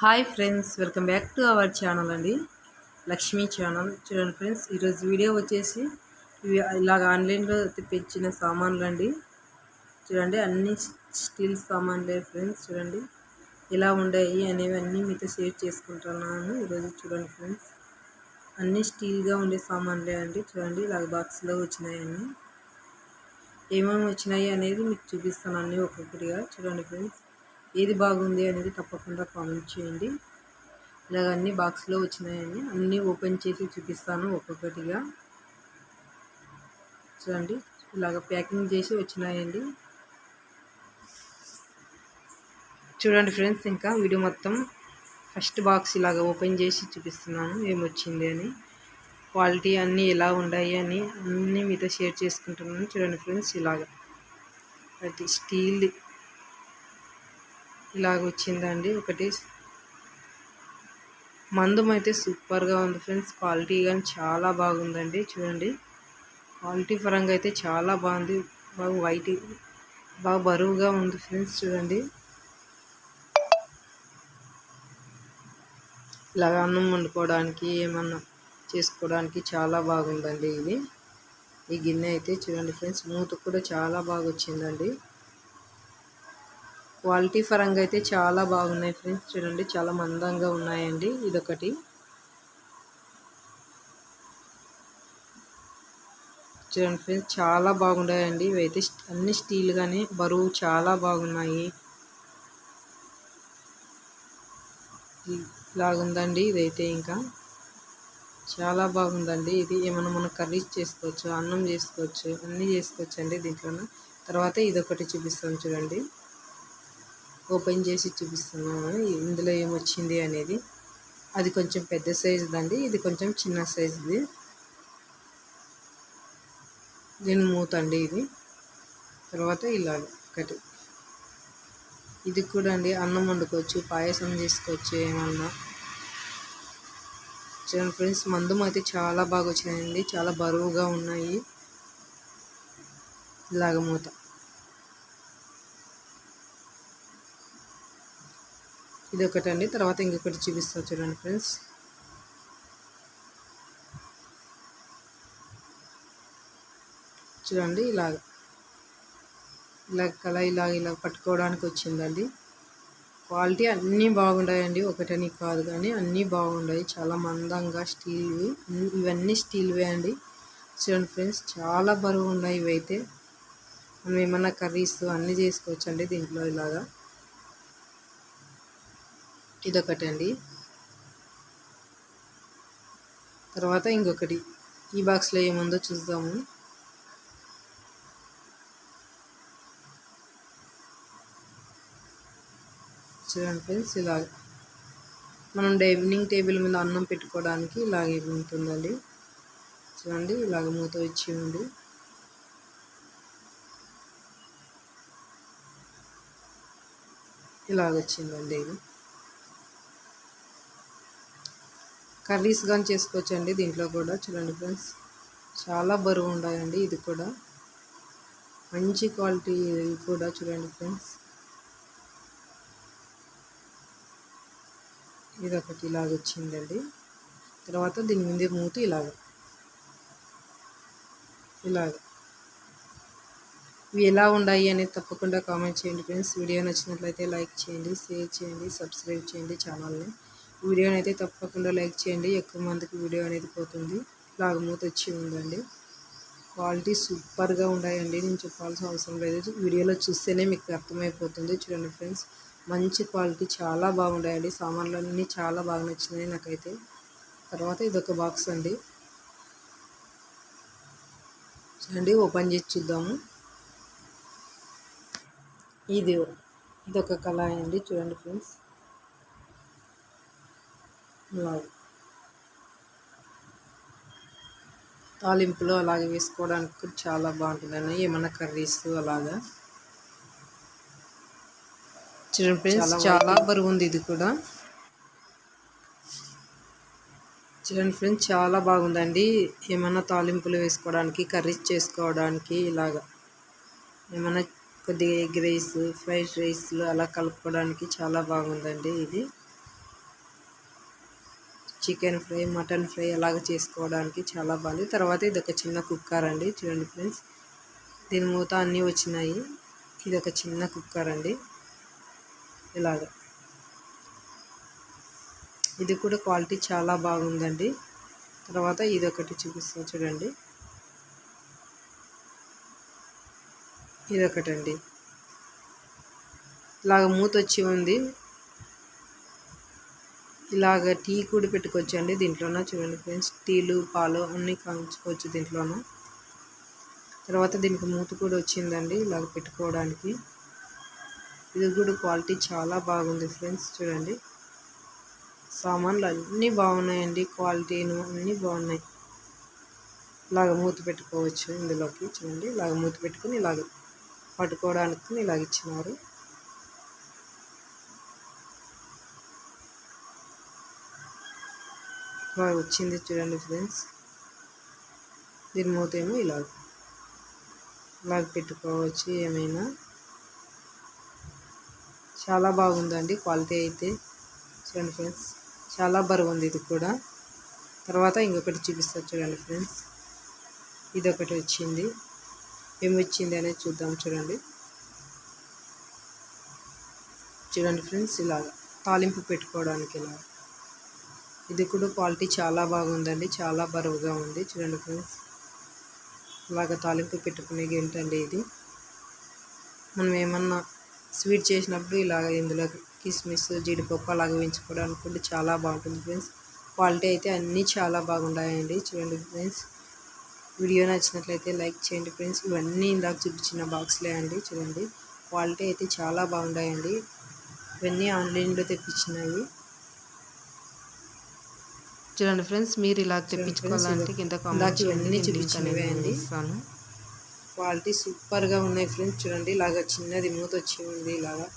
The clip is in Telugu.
Hi friends, welcome back to our channel అండి. లక్ష్మీ ఛానల్. చూడండి ఫ్రెండ్స్, ఈరోజు వీడియో వచ్చేసి ఇవి ఇలాగ ఆన్లైన్లో తెప్పించిన సామాన్లు అండి. చూడండి, అన్ని స్టీల్ సామాన్లే ఫ్రెండ్స్. చూడండి ఎలా ఉన్నాయి అనేవి అన్నీ మీతో షేర్ చేసుకుంటున్నాను ఈరోజు. చూడండి ఫ్రెండ్స్, అన్నీ స్టీల్గా ఉండే సామాన్లే అండి. చూడండి, ఇలాగ బాక్స్లో వచ్చినాయన్నీ. ఏమేమి వచ్చినాయి అనేది మీకు చూపిస్తాను అన్నీ ఒక్కొక్కటిగా. చూడండి ఫ్రెండ్స్, ఏది బాగుంది అనేది తప్పకుండా కామెంట్ చేయండి. ఇలాగ అన్ని బాక్స్లో వచ్చినాయని అన్నీ ఓపెన్ చేసి చూపిస్తాను ఒక్కొక్కటిగా. చూడండి, ఇలాగ ప్యాకింగ్ చేసి వచ్చినాయండి. చూడండి ఫ్రెండ్స్, ఇంకా వీడియో మొత్తం ఫస్ట్ బాక్స్ ఇలాగ ఓపెన్ చేసి చూపిస్తున్నాను ఏమొచ్చింది అని, క్వాలిటీ అన్నీ ఎలా ఉన్నాయి అని అన్నీ మీతో షేర్ చేసుకుంటున్నాను. చూడండి ఫ్రెండ్స్, ఇలాగ అది స్టీల్ ఇలాగ వచ్చిందండి. ఒకటి మందం అయితే సూపర్గా ఉంది ఫ్రెండ్స్. క్వాలిటీ కానీ చాలా బాగుందండి. చూడండి, క్వాలిటీ పరంగా అయితే చాలా బాగుంది. బాగా వైట్, బాగా బరువుగా ఉంది ఫ్రెండ్స్. చూడండి, ఇలాగ అన్నం వండుకోవడానికి ఏమన్నా చేసుకోవడానికి చాలా బాగుందండి ఇది. ఈ గిన్నె అయితే చూడండి ఫ్రెండ్స్, మూత కూడా చాలా బాగా వచ్చిందండి. క్వాలిటీ పరంగా అయితే చాలా బాగున్నాయి ఫ్రెండ్స్. చూడండి, చాలా మందంగా ఉన్నాయండి. ఇదొకటి. చూడండి ఫ్రెండ్స్, చాలా బాగున్నాయండి. ఇవైతే అన్ని స్టీల్ గానే బరువు చాలా బాగున్నాయి. ఇలాగుందండి ఇదైతే. ఇంకా చాలా బాగుందండి ఇది. ఏమన్నా మనం కర్రీస్ చేసుకోవచ్చు, అన్నం చేసుకోవచ్చు, అన్నీ చేసుకోవచ్చు అండి దీంట్లోనే. తర్వాత ఇదొకటి చూపిస్తాను చూడండి, ఓపెన్ చేసి చూపిస్తున్నాను ఇందులో ఏమొచ్చింది అనేది. అది కొంచెం పెద్ద సైజుది అండి, ఇది కొంచెం చిన్న సైజుది. దీని మూత అండి ఇది. తర్వాత ఇలాగ ఒకటి, ఇది కూడా అండి అన్నం వండుకోవచ్చు, పాయసం చేసుకోవచ్చు ఏమన్నా. చూడండి ఫ్రెండ్స్, మందం అయితే చాలా బాగా వచ్చినాయండి, చాలా బరువుగా ఉన్నాయి. ఇలాగ మూత. ఇది ఒకటండి. తర్వాత ఇంకొకటి చూపిస్తా చూడండి ఫ్రెండ్స్. చూడండి, ఇలాగ ఇలా పట్టుకోవడానికి వచ్చిందండి. క్వాలిటీ అన్నీ బాగున్నాయండి, ఒకటని కాదు కానీ అన్నీ బాగున్నాయి. చాలా మందంగా స్టీల్వి, ఇవన్నీ స్టీల్వే అండి. చూడండి ఫ్రెండ్స్, చాలా బరువు ఉన్నాయి ఇవైతే. మనం ఏమన్నా కర్రీస్ అన్నీ చేసుకోవచ్చు అండి దీంట్లో. ఇలాగా ఇదొకటి అండి. తర్వాత ఇంకొకటి, ఈ బాక్స్లో ఏముందో చూద్దాము. చూడండి ఫ్రెండ్స్, ఇలాగ మనం డైనింగ్ టేబుల్ మీద అన్నం పెట్టుకోవడానికి ఇలాగే ఉంటుందండి. చూడండి, ఇలాగ మూత వచ్చి ఉంది. ఇలాగ వచ్చిందండి ఇది. కర్రీస్ కానీ చేసుకోవచ్చు అండి దీంట్లో కూడా. చూడండి ఫ్రెండ్స్, చాలా బరువు ఉన్నాయండి. ఇది కూడా మంచి క్వాలిటీ కూడా. చూడండి ఫ్రెండ్స్, ఇది ఒకటి ఇలాగ వచ్చిందండి. తర్వాత దీని మీద మూతి ఇలాగ ఇవి ఎలా ఉన్నాయి అనేది తప్పకుండా కామెంట్ చేయండి ఫ్రెండ్స్. వీడియో నచ్చినట్లయితే లైక్ చేయండి, షేర్ చేయండి, సబ్స్క్రైబ్ చేయండి ఛానల్ని. వీడియోని అయితే తప్పకుండా లైక్ చేయండి, ఎక్కువ మందికి వీడియో అనేది పోతుంది. ఇలాగ మూత వచ్చి ఉందండి. క్వాలిటీ సూపర్గా ఉన్నాయండి, నేను చెప్పాల్సిన అవసరం లేదు, వీడియోలో చూస్తేనే మీకు అర్థమైపోతుంది. చూడండి ఫ్రెండ్స్, మంచి క్వాలిటీ, చాలా బాగున్నాయండి. సామాన్లు అన్నీ చాలా బాగా నచ్చినాయి నాకైతే. తర్వాత ఇదొక బాక్స్ అండి. చూడండి, ఓపెన్ చేసి చూద్దాము. ఇదొక కళాయి అండి. చూడండి ఫ్రెండ్స్, తాలింపులు అలాగే వేసుకోవడానికి కూడా చాలా బాగుంటుందండి, ఏమన్నా కర్రీస్ అలాగా. చూడండి ఫ్రెండ్స్, చాలా బరువు ఉంది ఇది కూడా. చూడండి ఫ్రెండ్స్, చాలా బాగుందండి. ఏమన్నా తాలింపులు వేసుకోవడానికి, కర్రీస్ చేసుకోవడానికి, ఇలాగా ఏమన్నా కొద్దిగా ఎగ్ రైస్, ఫ్రైడ్ రైస్లు అలా కలుపుకోవడానికి చాలా బాగుందండి ఇది. చికెన్ ఫ్రై, మటన్ ఫ్రై అలాగ చేసుకోవడానికి చాలా బాగుంది. తర్వాత ఇది ఒక చిన్న కుక్కర్ అండి. చూడండి ఫ్రెండ్స్, దీని మూత అన్నీ వచ్చినాయి. ఇది ఒక చిన్న కుక్కర్ అండి. ఇలాగ ఇది కూడా క్వాలిటీ చాలా బాగుందండి. తర్వాత ఇది ఒకటి చూపిస్తాను చూడండి. ఇది ఒకటండి, ఇలాగ మూత వచ్చి ఉంది. ఇలాగ టీ కూడా పెట్టుకోవచ్చు అండి దీంట్లోన. చూడండి ఫ్రెండ్స్, టీలు పాలు అన్నీ కాంచుకోవచ్చు దీంట్లోన. తర్వాత దీనికి మూత కూడా వచ్చిందండి ఇలాగ పెట్టుకోవడానికి. ఇది కూడా క్వాలిటీ చాలా బాగుంది ఫ్రెండ్స్. చూడండి, సామాన్లు అన్నీ బాగున్నాయండి, క్వాలిటీను అన్నీ బాగున్నాయి. ఇలాగ మూత పెట్టుకోవచ్చు ఇందులోకి. చూడండి, ఇలాగ మూత పెట్టుకుని ఇలాగ పట్టుకోవడానికి ఇలాగ ఇచ్చినారు. బాగా వచ్చింది చూడండి ఫ్రెండ్స్. దీని మూత ఏమో ఇలాగ పెట్టుకోవచ్చు ఏమైనా. చాలా బాగుందండి క్వాలిటీ అయితే. చూడండి ఫ్రెండ్స్, చాలా బరువు ఉంది ఇది కూడా. తర్వాత ఇంకొకటి చూపిస్తారు చూడండి ఫ్రెండ్స్. ఇది ఒకటి వచ్చింది, ఏమి వచ్చింది అనేది చూద్దాం. చూడండి ఫ్రెండ్స్, ఇలాగ తాలింపు పెట్టుకోవడానికి ఇలాగ. ఇది కూడా క్వాలిటీ చాలా బాగుందండి, చాలా బరువుగా ఉంది. చూడండి ఫ్రెండ్స్, ఇలాగ తాలింపు పెట్టుకునే ఏంటండి ఇది. మనం ఏమన్నా స్వీట్ చేసినప్పుడు ఇలాగ ఇందులో కిస్మిస్, జీడిపప్పు అలాగ వేయించుకోవడానికి చాలా బాగుంటుంది ఫ్రెండ్స్. క్వాలిటీ అయితే అన్నీ చాలా బాగున్నాయండి. చూడండి ఫ్రెండ్స్, వీడియో నచ్చినట్లయితే లైక్ చేయండి ఫ్రెండ్స్. ఇవన్నీ ఇందాక చూపించిన బాక్స్లే అండి. చూడండి, క్వాలిటీ అయితే చాలా బాగున్నాయండి. ఇవన్నీ ఆన్లైన్లో తెప్పించినవి. చూడండి ఫ్రెండ్స్, మీరు ఇలా తెప్పించుకోవాలంటే కింద కామెంట్ చేయండి, చూపించినవే అండి. క్వాలిటీ సూపర్గా ఉన్నాయి ఫ్రెండ్స్. చూడండి, ఇలాగ చిన్నది మూత వచ్చి ఉంది ఇలాగా.